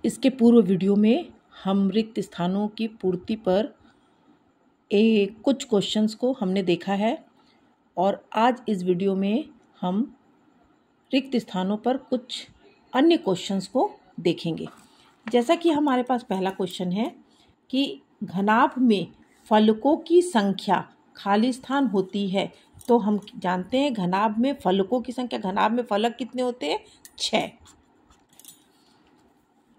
इसके पूर्व वीडियो में हम रिक्त स्थानों की पूर्ति पर कुछ क्वेश्चंस को हमने देखा है और आज इस वीडियो में हम रिक्त स्थानों पर कुछ अन्य क्वेश्चंस को देखेंगे। जैसा कि हमारे पास पहला क्वेश्चन है कि घनाभ में फलकों की संख्या खाली स्थान होती है, तो हम जानते हैं घनाभ में फलकों की संख्या, घनाभ में फलक कितने होते हैं? 6।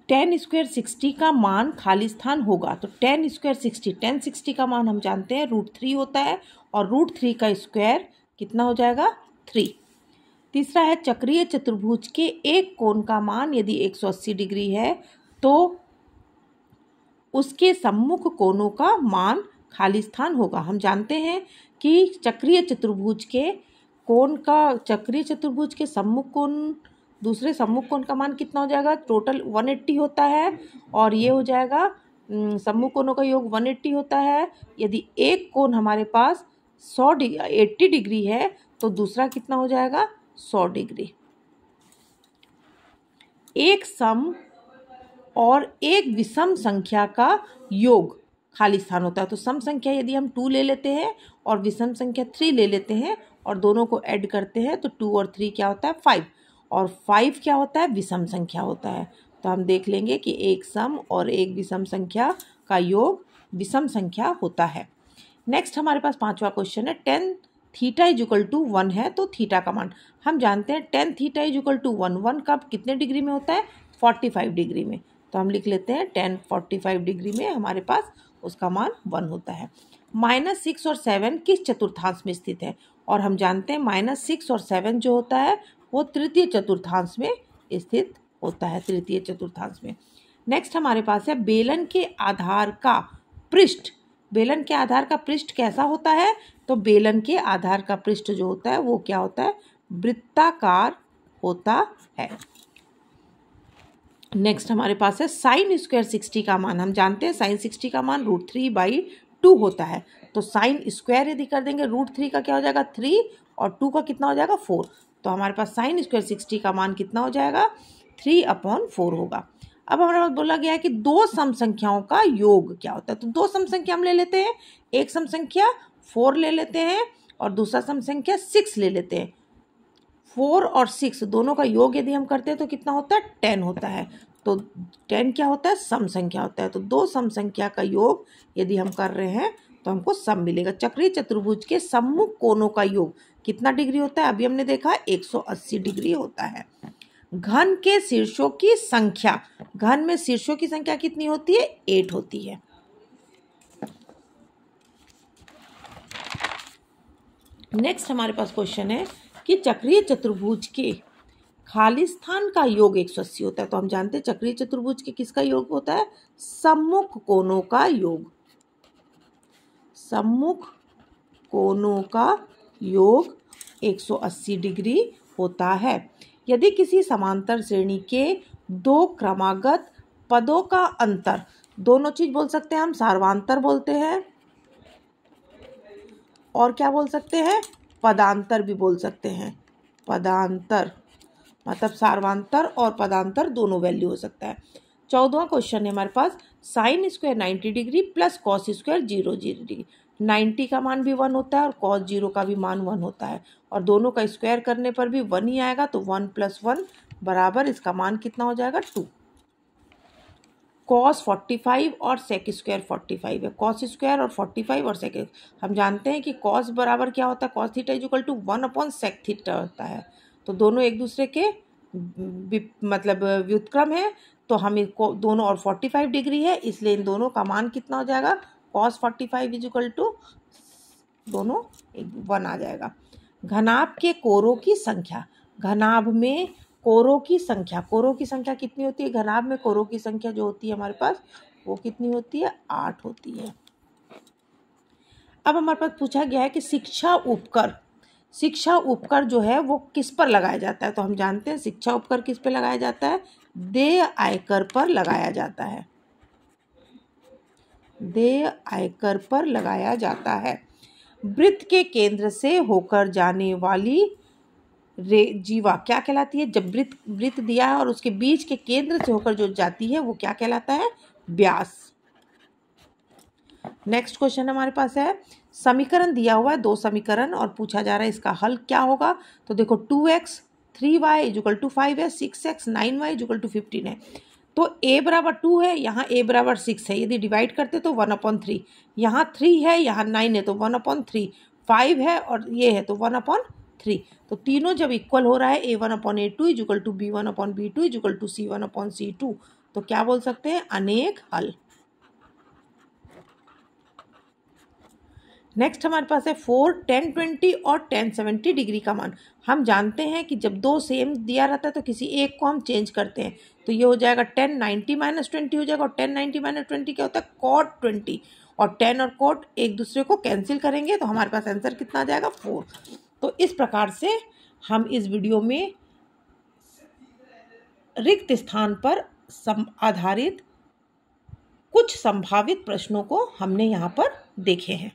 10 स्क्वायर 60 का मान खाली स्थान होगा, तो 10 स्क्वायर 60, 10 60 का मान हम जानते हैं √3 होता है और √3 का स्क्वायर कितना हो जाएगा? 3। तीसरा है चक्रीय चतुर्भुज के एक कोण का मान यदि 180 डिग्री है तो उसके सम्मुख कोणों का मान खाली स्थान होगा। हम जानते हैं कि चक्रीय चतुर्भुज के सम्मुख कोण दूसरे सम्मुख कोण का मान कितना हो जाएगा? टोटल 180 होता है और ये हो जाएगा सम्मुख कोणों का योग 180 होता है। यदि एक कोण हमारे पास 80 डिग्री है तो दूसरा कितना हो जाएगा? 100 डिग्री। एक सम और एक विषम संख्या का योग खाली स्थान होता है, तो सम संख्या यदि हम 2 ले लेते हैं और विषम संख्या 3 ले लेते हैं और दोनों को ऐड करते हैं तो 2 और 3 क्या होता है? 5, और 5 क्या होता है? विषम संख्या होता है। तो हम देख लेंगे कि एक सम और एक विषम संख्या का योग विषम संख्या होता है। नेक्स्ट हमारे पास पांचवा क्वेश्चन है, 10 थीटा इक्वल टू 1 है तो थीटा का मान हम जानते हैं 10 थीटा इक्वल टू 1 कब कितने डिग्री में होता है? 45 डिग्री में। तो हम लिख लेते हैं 10 45 डिग्री में हमारे पास उसका मान 1 होता है। -6 और 7 किस चतुर्थांश में स्थित है? और हम जानते हैं -6 और 7 जो होता है वो तृतीय चतुर्थांश में स्थित होता है, तृतीय चतुर्थांश में। नेक्स्ट हमारे पास है बेलन के आधार का पृष्ठ। बेलन के आधार का पृष्ठ कैसा होता है? तो बेलन के आधार का पृष्ठ जो होता है वो क्या होता है? वृत्ताकार होता है। नेक्स्ट हमारे पास है साइन स्क्वायर 60 का मान हम जानते हैं साइन 60 का मान √3/2 होता है। तो साइन स्क्वायर यदि कर देंगे √3 का क्या हो जाएगा? 3 और 2 का कितना हो जाएगा? 4। तो हमारे पास साइन स्क्वायर 60 का मान कितना हो जाएगा? 3/4 होगा। अब हमारे पास बोला गया है कि दो सम संख्याओं का योग क्या होता है, तो दो सम संख्या हम ले लेते हैं। एक सम संख्या 4 ले लेते हैं और दूसरा सम संख्या 6 ले लेते हैं। 4 और 6 दोनों का योग यदि हम करते हैं तो कितना होता है? 10 होता है। तो 10 क्या होता है? सम संख्या होता है। तो दो सम संख्या का योग यदि हम कर रहे हैं तो हमको सम मिलेगा। चक्रीय चतुर्भुज के सम्मुख कोणों का योग कितना डिग्री होता है? अभी हमने देखा 180 डिग्री होता है। घन के शीर्षों की संख्या, घन में शीर्षों की संख्या कितनी होती है? 8 होती है। नेक्स्ट हमारे पास क्वेश्चन है कि चक्रीय चतुर्भुज के खाली स्थान का योग 180 होता है। तो हम जानते हैं चक्रीय चतुर्भुज के किसका योग होता है? सम्मुख कोणों का योग। सम्मुख कोणों का योग 180 डिग्री होता है। यदि किसी समांतर श्रेणी के दो क्रमागत पदों का अंतर, दोनों चीज बोल सकते हैं हम, सार्वांतर बोलते हैं और क्या बोल सकते हैं? पदांतर भी बोल सकते हैं। पदांतर मतलब सार्वांतर और पदांतर दोनों वैल्यू हो सकता है। 14वां क्वेश्चन है हमारे पास, sine square 90 degree plus cos square 0 degree. 90 का मान भी 1 होता है और cos 0 का भी मान 1 होता है और दोनों का स्क्वायर करने पर भी 1 ही आएगा। तो 1 + 1 बराबर इसका मान कितना हो जाएगा? 2। cos 45 और sec स्क्वायर 45 है। cos स्क्वायर और 45 और sec हम जानते हैं कि cos बराबर क्या होता है? cos theta equal to 1/sec theta होता है। तो दोनों एक दूसरे के मतलब व्युत्क्रम है। तो हम इसको दोनों और 45 डिग्री है इसलिए इन दोनों का मान कितना हो जाएगा? cos 45 इक्वल टू दोनों 1 आ जाएगा। घनाभ के कोरों की संख्या, घनाभ में कोरों की संख्या कितनी होती है? घनाभ में कोरों की संख्या जो होती है हमारे पास वो कितनी होती है? 8 होती है। अब हमारे पास पूछा गया है कि शिक्षा उपकर जो है वो किस पर लगाया जाता है? तो हम जानते हैं शिक्षा उपकर किस पे लगाया जाता है? देय आयकर पर लगाया जाता है। देय आयकर पर लगाया जाता है। वृत्त के केंद्र से होकर जाने वाली जीवा क्या कहलाती है? जब वृत्त दिया है और उसके बीच के केंद्र से होकर जो जाती है वो क्या कहलाता है? व्यास। नेक्स्ट क्वेश्चन हमारे पास है, समीकरण दिया हुआ है 2 समीकरण और पूछा जा रहा है इसका हल क्या होगा। तो देखो 2x 3y = 5 है, 6x 9y = 15 है। तो a बराबर 2 है, यहाँ a बराबर 6 है, यदि डिवाइड करते तो 1/3, यहाँ 3 है, यहाँ 9 है तो 1/3, 5 है और ये है तो 1/3। तो तीनों जब इक्वल हो रहा है a1/a2 = b1/b2 = c1/c2, तो क्या बोल सकते हैं? अनेक हल। नेक्स्ट हमारे पास है 4, 10, 20 और 10, 70 डिग्री का मान। हम जानते हैं कि जब दो सेम दिया रहता है तो किसी एक को हम चेंज करते हैं, तो ये हो जाएगा 10 90 - 20 हो जाएगा, और 10 90 - 20 क्या होता है? cot 20, और 10 और cot एक दूसरे को कैंसिल करेंगे तो हमारे पास आंसर कितना आ जाएगा? 4। तो इस प्रकार से हम इस वीडियो में रिक्त स्थान पर आधारित कुछ संभावित प्रश्नों को हमने यहाँ पर देखे हैं।